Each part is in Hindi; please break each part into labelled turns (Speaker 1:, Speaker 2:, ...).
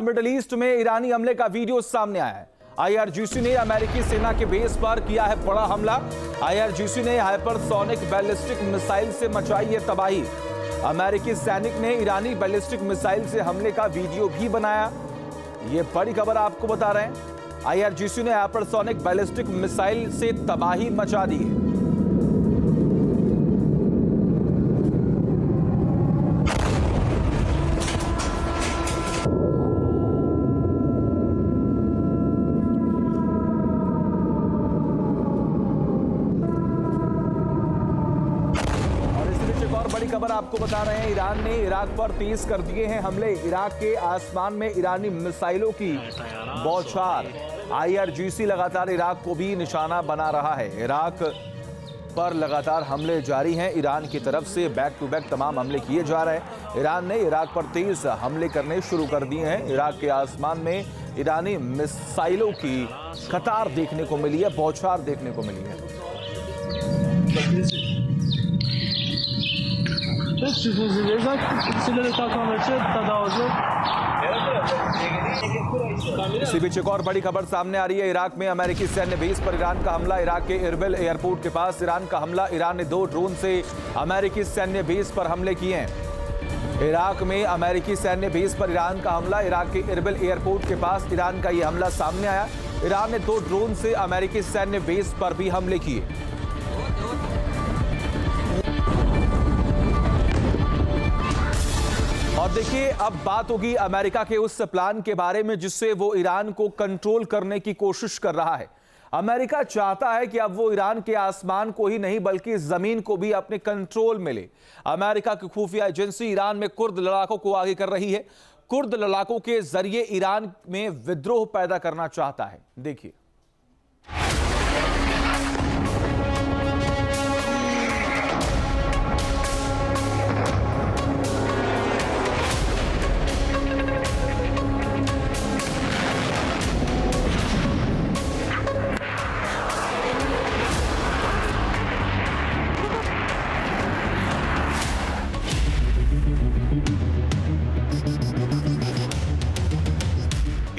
Speaker 1: मिडिल ईस्ट में ईरानी हमले का वीडियो सामने आया है। आईआरजीसी ने अमेरिकी सेना के बेस पर किया है बड़ा हमला। आईआरजीसी ने हाइपरसोनिक बैलिस्टिक मिसाइल से मचाई है तबाही। अमेरिकी सैनिक ने ईरानी बैलिस्टिक मिसाइल से हमले का वीडियो भी बनाया। ये बड़ी खबर आपको बता रहे हैं। आईआरजीसी ने हाइपरसोनिक बैलिस्टिक मिसाइल से तबाही मचा दी है। और बड़ी खबर आपको बता रहे हैं, ईरान ने इराक पर तेज कर दिए हैं हमले। इराक के आसमान में ईरानी मिसाइलों की बौछार। आईआरजीसी लगातार इराक को भी निशाना बना रहा है। इराक पर लगातार हमले जारी हैं। ईरान की तरफ से बैक टू बैक तमाम हमले किए जा रहे हैं। ईरान ने इराक पर तेज हमले करने शुरू कर दिए हैं। इराक के आसमान में ईरानी मिसाइलों की कतार देखने को मिली है, बौछार देखने को मिली है। इसी बीच एक और बड़ी खबर सामने आ रही है। इराक में अमेरिकी सैन्य बेस पर ईरान का हमला। इराक के इरबिल एयरपोर्ट के पास ईरान का हमला। ईरान ने 2 ड्रोन से अमेरिकी सैन्य बेस पर हमले किए हैं। इराक में अमेरिकी सैन्य बेस पर ईरान का हमला। इराक के इरबिल एयरपोर्ट के पास ईरान का यह हमला सामने आया। ईरान ने 2 ड्रोन से अमेरिकी सैन्य बेस पर भी हमले किए। और देखिए, अब बात होगी अमेरिका के उस प्लान के बारे में जिससे वो ईरान को कंट्रोल करने की कोशिश कर रहा है। अमेरिका चाहता है कि अब वो ईरान के आसमान को ही नहीं बल्कि जमीन को भी अपने कंट्रोल में ले। अमेरिका की खुफिया एजेंसी ईरान में कुर्द लड़ाकों को आगे कर रही है। कुर्द लड़ाकों के जरिए ईरान में विद्रोह पैदा करना चाहता है। देखिए,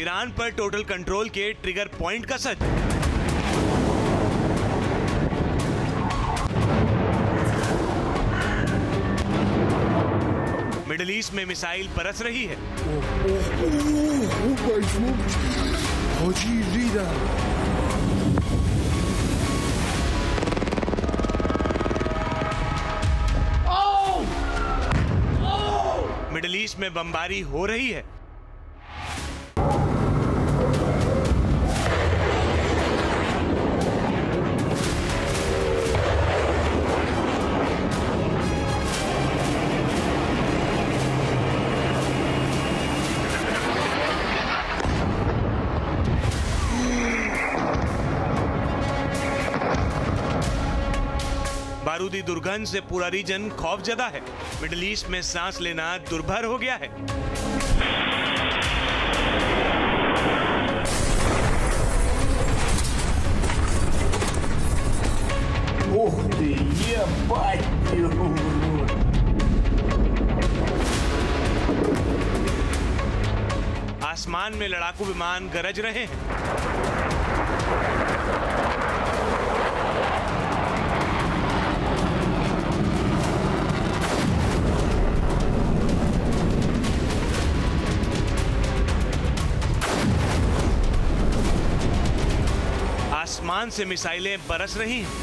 Speaker 2: ईरान पर टोटल कंट्रोल के ट्रिगर पॉइंट का सच। मिडिल ईस्ट में मिसाइल बरस रही है। मिडिल ईस्ट में बमबारी हो रही है। बारूदी दुर्गंध से पूरा रीजन खौफजदा है। मिडिल ईस्ट में सांस लेना दुर्भर हो गया है। आसमान में लड़ाकू विमान गरज रहे हैं। आसमान से मिसाइलें बरस रही हैं।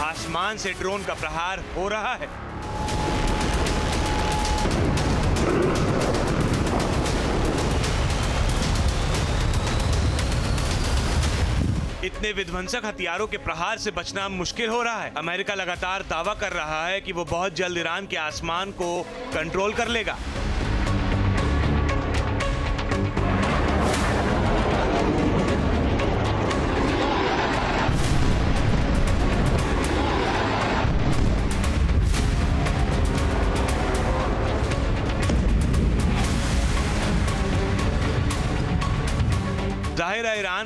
Speaker 2: आसमान से ड्रोन का प्रहार हो रहा है। इतने विध्वंसक हथियारों के प्रहार से बचना मुश्किल हो रहा है। अमेरिका लगातार दावा कर रहा है कि वो बहुत जल्द ईरान के आसमान को कंट्रोल कर लेगा।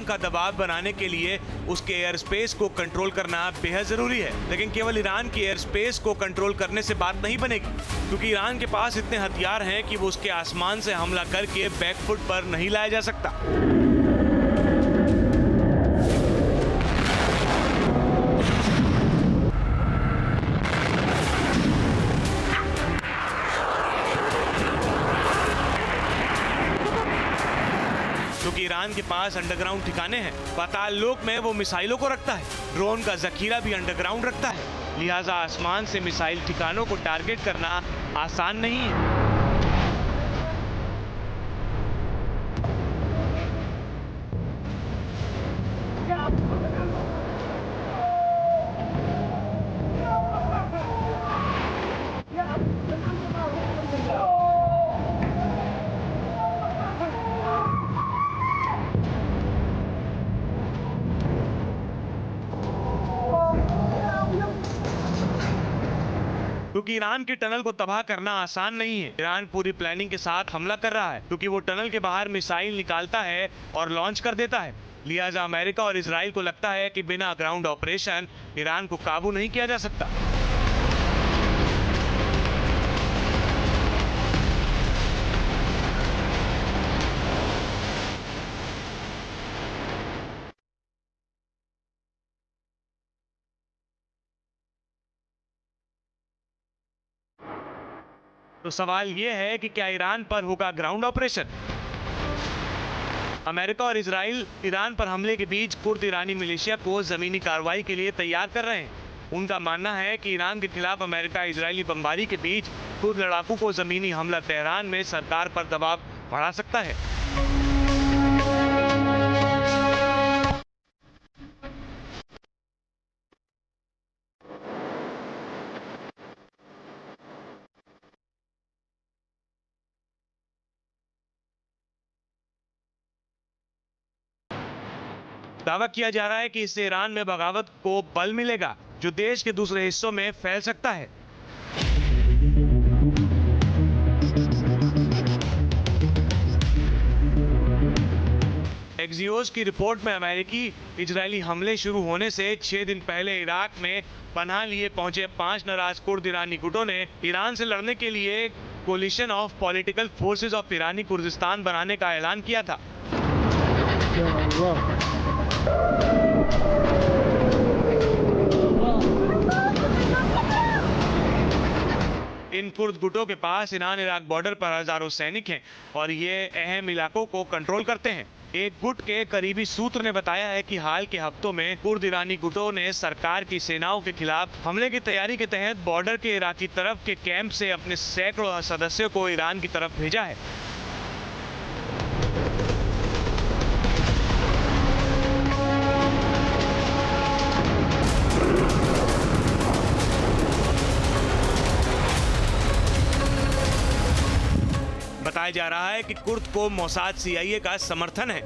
Speaker 2: का दबाव बनाने के लिए उसके एयर स्पेस को कंट्रोल करना बेहद जरूरी है। लेकिन केवल ईरान की एयर स्पेस को कंट्रोल करने से बात नहीं बनेगी, क्योंकि ईरान के पास इतने हथियार हैं कि वो उसके आसमान से हमला करके बैकफुट पर नहीं लाया जा सकता। क्योंकि ईरान के पास अंडरग्राउंड ठिकाने हैं। पाताल लोक में वो मिसाइलों को रखता है, ड्रोन का जखीरा भी अंडरग्राउंड रखता है, लिहाजा आसमान से मिसाइल ठिकानों को टारगेट करना आसान नहीं है। क्योंकि ईरान के टनल को तबाह करना आसान नहीं है। ईरान पूरी प्लानिंग के साथ हमला कर रहा है, क्योंकि वो टनल के बाहर मिसाइल निकालता है और लॉन्च कर देता है। लिहाजा अमेरिका और इजराइल को लगता है कि बिना ग्राउंड ऑपरेशन ईरान को काबू नहीं किया जा सकता। तो सवाल यह है कि क्या ईरान पर होगा ग्राउंड ऑपरेशन? अमेरिका और इजराइल ईरान पर हमले के बीच कुर्द ईरानी मिलिशिया को जमीनी कार्रवाई के लिए तैयार कर रहे हैं। उनका मानना है कि ईरान के खिलाफ अमेरिका इजरायली बमबारी के बीच कुर्द लड़ाकू को जमीनी हमला तेहरान में सरकार पर दबाव बढ़ा सकता है। दावा किया जा रहा है कि इससे ईरान में बगावत को बल मिलेगा, जो देश के दूसरे हिस्सों में फैल सकता है। एक्सियोस की रिपोर्ट में अमेरिकी इजरायली हमले शुरू होने से 6 दिन पहले इराक में पनाह लिए पहुंचे 5 नाराज कुर्द ईरानी गुटों ने ईरान से लड़ने के लिए collision of political forces of Irani Kurdistan बनाने का ऐलान किया था। इन कुर्द गुटों के पास ईरान इराक बॉर्डर पर हजारों सैनिक हैं और ये अहम इलाकों को कंट्रोल करते हैं। एक गुट के करीबी सूत्र ने बताया है कि हाल के हफ्तों में कुर्द ईरानी गुटों ने सरकार की सेनाओं के खिलाफ हमले की तैयारी के तहत बॉर्डर के इराकी तरफ के कैंप से अपने सैकड़ों सदस्यों को ईरान की तरफ भेजा है। बताया जा रहा है कि कुर्द को मोसाद CIA का समर्थन है।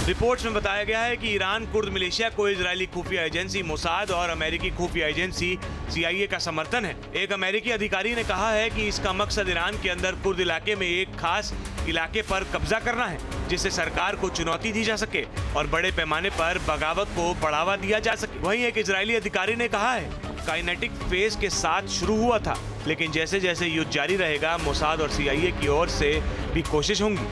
Speaker 2: रिपोर्ट्स में बताया गया है कि ईरान कुर्द मिलिशिया को इजरायली खुफिया एजेंसी मोसाद और अमेरिकी खुफिया एजेंसी CIA का समर्थन है। एक अमेरिकी अधिकारी ने कहा है कि इसका मकसद ईरान के अंदर कुर्द इलाके में एक खास इलाके पर कब्जा करना है, जिससे सरकार को चुनौती दी जा सके और बड़े पैमाने पर बगावत को बढ़ावा दिया जा सके। वहीं एक इजरायली अधिकारी ने कहा है, काइनेटिक फेज के साथ शुरू हुआ था, लेकिन जैसे जैसे युद्ध जारी रहेगा मोसाद और CIA की ओर से भी कोशिश होंगी।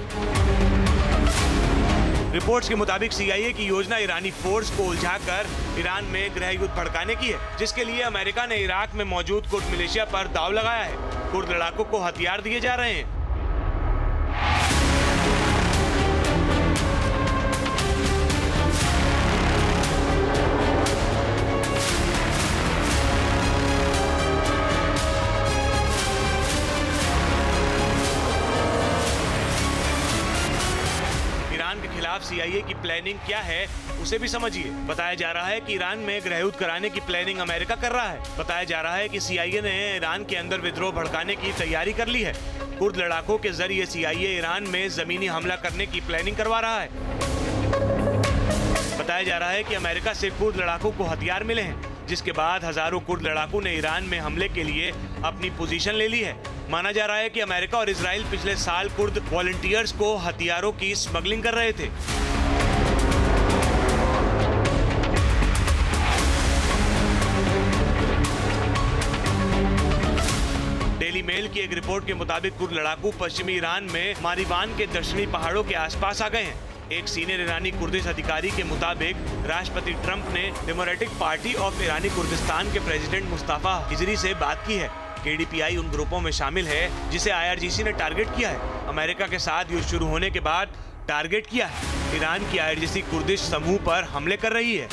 Speaker 2: रिपोर्ट्स के मुताबिक CIA की योजना ईरानी फोर्स को उलझाकर ईरान में गृह युद्ध भड़काने की है, जिसके लिए अमेरिका ने इराक में मौजूद कुर्द मिलिशिया पर दाव लगाया है। कुर्द लड़ाकों को हथियार दिए जा रहे हैं। के खिलाफ CIA की प्लानिंग क्या है उसे भी समझिए। बताया जा रहा है कि ईरान में गृह युद्ध कराने की प्लानिंग अमेरिका कर रहा है। बताया जा रहा है कि CIA ने ईरान के अंदर विद्रोह भड़काने की तैयारी कर ली है। कुर्द लड़ाकों के जरिए CIA ईरान में जमीनी हमला करने की प्लानिंग करवा रहा है। बताया जा रहा है कि अमेरिका से कुर्द लड़ाकों को हथियार मिले हैं, जिसके बाद हजारों कुर्द लड़ाकू ने ईरान में हमले के लिए अपनी पोजीशन ले ली है। माना जा रहा है कि अमेरिका और इजराइल पिछले साल कुर्द वॉलंटियर्स को हथियारों की स्मगलिंग कर रहे थे। की एक रिपोर्ट के मुताबिक कुर्द लड़ाकू पश्चिमी ईरान में मारीवान के दक्षिणी पहाड़ों के आसपास आ गए हैं। एक सीनियर ईरानी कुर्दिश अधिकारी के मुताबिक राष्ट्रपति ट्रंप ने democratic party of Irani Kurdistan के प्रेसिडेंट मुस्तफा हिजरी से बात की है। KDPI उन ग्रुपों में शामिल है जिसे IRGC ने टारगेट किया है। अमेरिका के साथ युद्ध शुरू होने के बाद टारगेट किया है। ईरान की IRGC कुर्दिश समूह पर हमले कर रही है।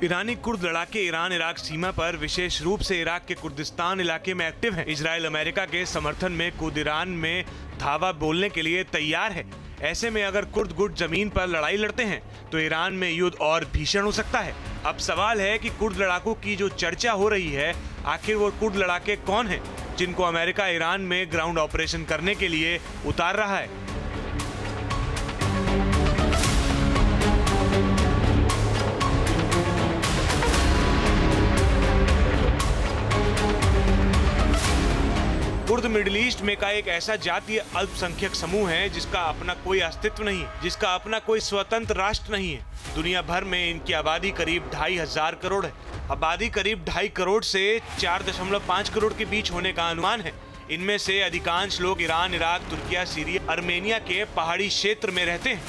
Speaker 2: ईरानी कुर्द लड़ाके ईरान इराक सीमा पर विशेष रूप से इराक के कुर्दिस्तान इलाके में एक्टिव हैं। इजराइल अमेरिका के समर्थन में कुर्द ईरान में धावा बोलने के लिए तैयार है। ऐसे में अगर कुर्द गुट जमीन पर लड़ाई लड़ते हैं तो ईरान में युद्ध और भीषण हो सकता है। अब सवाल है कि कुर्द लड़ाकों की जो चर्चा हो रही है, आखिर वो कुर्द लड़ाके कौन हैं जिनको अमेरिका ईरान में ग्राउंड ऑपरेशन करने के लिए उतार रहा है। कुर्द मिडिल ईस्ट में का एक ऐसा जातीय अल्पसंख्यक समूह है जिसका अपना कोई अस्तित्व नहीं, जिसका अपना कोई स्वतंत्र राष्ट्र नहीं है। दुनिया भर में इनकी आबादी करीब 2,500 करोड़ है। आबादी करीब 2.5 करोड़ से 4.5 करोड़ के बीच होने का अनुमान है। इनमें से अधिकांश लोग Iran, Iraq, Türkiye, Syria, Armenia के पहाड़ी क्षेत्र में रहते हैं।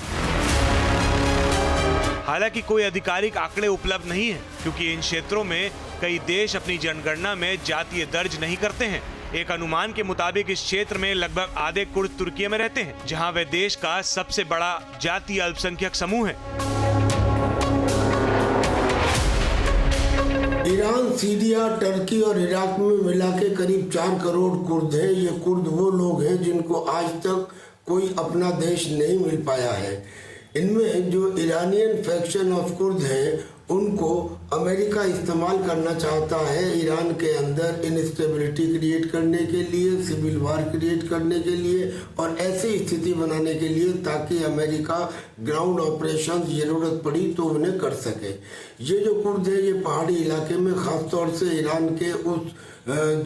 Speaker 2: हालांकि कोई आधिकारिक आंकड़े उपलब्ध नहीं है क्योंकि इन क्षेत्रों में कई देश अपनी जनगणना में जातीय दर्ज नहीं करते हैं। एक अनुमान के मुताबिक इस क्षेत्र में लगभग आधे कुर्द तुर्की में रहते हैं, जहां वे देश का सबसे बड़ा जातीय अल्पसंख्यक समूह है।
Speaker 3: ईरान, सीरिया, टर्की और इराक में मिला के करीब 4 करोड़ कुर्द हैं। ये कुर्द वो लोग हैं जिनको आज तक कोई अपना देश नहीं मिल पाया है। इनमें जो ईरानियन फैक्शन ऑफ कुर्द हैं उनको अमेरिका इस्तेमाल करना चाहता है ईरान के अंदर इनस्टेबिलिटी क्रिएट करने के लिए, सिविल वार क्रिएट करने के लिए और ऐसी स्थिति बनाने के लिए ताकि अमेरिका ग्राउंड ऑपरेशन जरूरत पड़ी तो उन्हें कर सके। ये जो कुर्द है ये पहाड़ी इलाके में खासतौर से ईरान के उस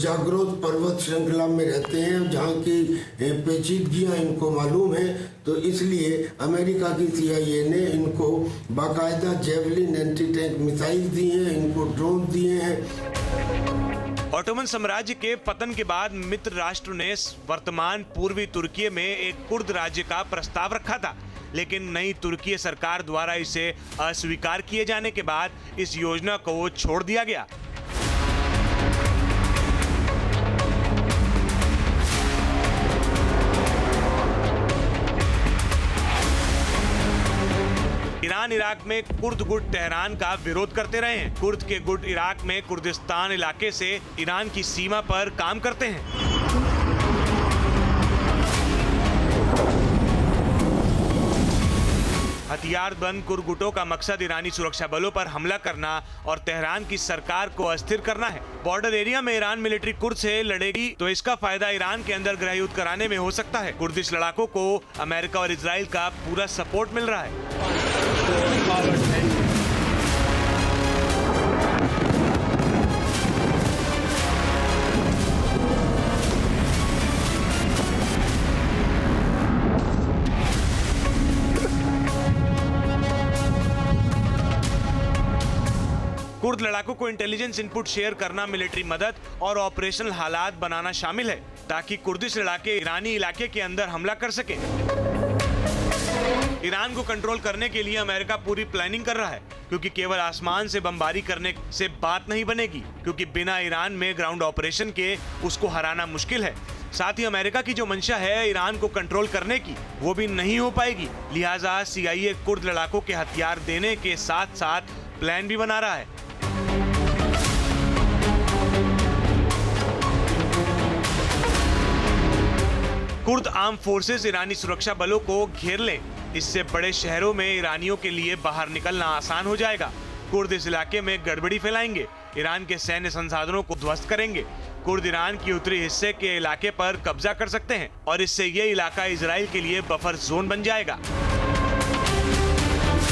Speaker 3: जागरोत पर्वत श्रृंखला में रहते हैं जहाँ की पेचीदगियाँ इनको मालूम है। तो इसलिए अमेरिका की CIA ने इनको बाकायदा जेवलिन एंटी टैंक मिसाइल दिए हैं, इनको ड्रोन दिए हैं।
Speaker 2: ऑटोमन साम्राज्य के पतन के बाद मित्र राष्ट्र ने वर्तमान पूर्वी तुर्की में एक कुर्द राज्य का प्रस्ताव रखा था, लेकिन नई तुर्की सरकार द्वारा इसे अस्वीकार किए जाने के बाद इस योजना को छोड़ दिया गया। ईरान इराक में कुर्द गुट तेहरान का विरोध करते रहे हैं। कुर्द के गुट इराक में कुर्दिस्तान इलाके से ईरान की सीमा पर काम करते हैं। हथियारबंद कुर्द गुटों का मकसद ईरानी सुरक्षा बलों पर हमला करना और तेहरान की सरकार को अस्थिर करना है। बॉर्डर एरिया में ईरान मिलिट्री कुर्द से लड़ेगी तो इसका फायदा ईरान के अंदर गृह युद्ध कराने में हो सकता है। कुर्दिश लड़ाकों को अमेरिका और इजराइल का पूरा सपोर्ट मिल रहा है। कुर्द लड़ाकों को इंटेलिजेंस इनपुट शेयर करना, मिलिट्री मदद और ऑपरेशनल हालात बनाना शामिल है ताकि कुर्दिश लड़ाके ईरानी इलाके के अंदर हमला कर सके। ईरान को कंट्रोल करने के लिए अमेरिका पूरी प्लानिंग कर रहा है क्योंकि केवल आसमान से बमबारी करने से बात नहीं बनेगी, क्योंकि बिना ईरान में ग्राउंड ऑपरेशन के उसको हराना मुश्किल है। साथ ही अमेरिका की जो मंशा है ईरान को कंट्रोल करने की, वो भी नहीं हो पाएगी। लिहाजा CIA कुर्द लड़ाकों के हथियार देने के साथ साथ प्लान भी बना रहा है। कुर्द आर्म फोर्सेस ईरानी सुरक्षा बलों को घेर लें। इससे बड़े शहरों में ईरानियों के लिए बाहर निकलना आसान हो जाएगा। कुर्द इस इलाके में गड़बड़ी फैलाएंगे, ईरान के सैन्य संसाधनों को ध्वस्त करेंगे। कुर्द ईरान की उत्तरी हिस्से के इलाके पर कब्जा कर सकते हैं और इससे ये इलाका इजराइल के लिए बफर जोन बन जाएगा।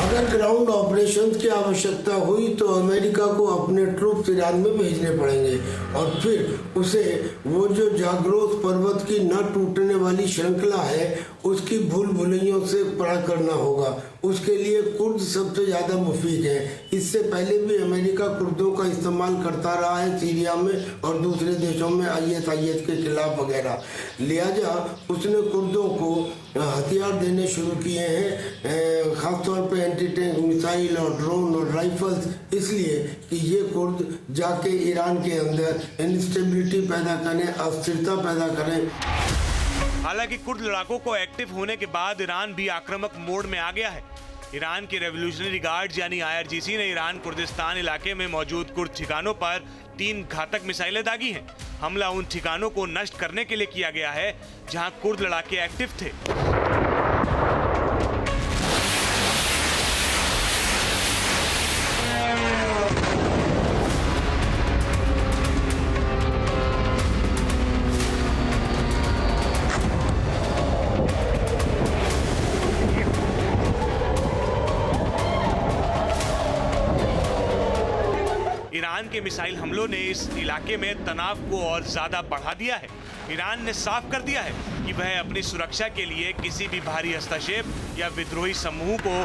Speaker 3: अगर ग्राउंड ऑपरेशन की आवश्यकता हुई तो अमेरिका को अपने ट्रूप्स ईरान में भेजने पड़ेंगे और फिर उसे वो जो जाग्रोस पर्वत की न टूटने वाली श्रृंखला है उसकी भूल भुलैयों से पार करना होगा। उसके लिए कुर्द सबसे ज्यादा मुफीद है। इससे पहले भी अमेरिका कुर्दों का इस्तेमाल करता रहा है सीरिया में और दूसरे देशों में ISIS के खिलाफ वगैरह। लिहाजा उसने कुर्दों को हथियार देने शुरू किए हैं, खासतौर पे एंटी टैंक मिसाइल और ड्रोन और राइफल्स, इसलिए कि ये कुर्द जाके ईरान के अंदर इंस्टेबिलिटी पैदा करें, अस्थिरता पैदा करें।
Speaker 2: हालांकि कुर्द लड़ाकों को एक्टिव होने के बाद ईरान भी आक्रामक मोड में आ गया है। ईरान के रेवोल्यूशनरी गार्ड्स यानी IRGC ने ईरान कुर्दिस्तान इलाके में मौजूद कुर्द ठिकानों पर 3 घातक मिसाइलें दागी हैं। हमला उन ठिकानों को नष्ट करने के लिए किया गया है जहां कुर्द लड़ाके एक्टिव थे। ईरान के मिसाइल हमलों ने इस इलाके में तनाव को और ज्यादा बढ़ा दिया है। ईरान ने साफ कर दिया है कि वह अपनी सुरक्षा के लिए किसी भी भारी हस्तक्षेप या विद्रोही समूह को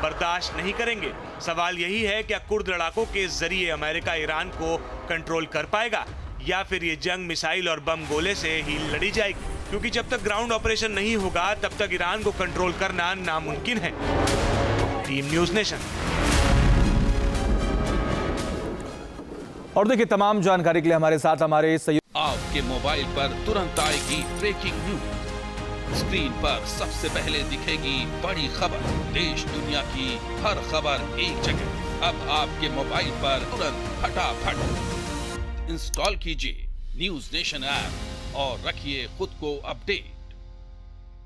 Speaker 2: बर्दाश्त नहीं करेंगे। सवाल यही है क्या कुर्द लड़ाकों के जरिए अमेरिका ईरान को कंट्रोल कर पाएगा या फिर ये जंग मिसाइल और बम गोले से ही लड़ी जाएगी, क्योंकि जब तक ग्राउंड ऑपरेशन नहीं होगा तब तक ईरान को कंट्रोल करना नामुमकिन है। Team news nation.
Speaker 1: और देखिए तमाम जानकारी के लिए हमारे साथ हमारे
Speaker 4: आपके मोबाइल पर तुरंत आएगी ब्रेकिंग न्यूज। स्क्रीन पर सबसे पहले दिखेगी बड़ी खबर, देश दुनिया की हर खबर एक जगह। अब आपके मोबाइल पर तुरंत फटाफट इंस्टॉल कीजिए न्यूज़ नेशन ऐप और रखिए खुद को अपडेट।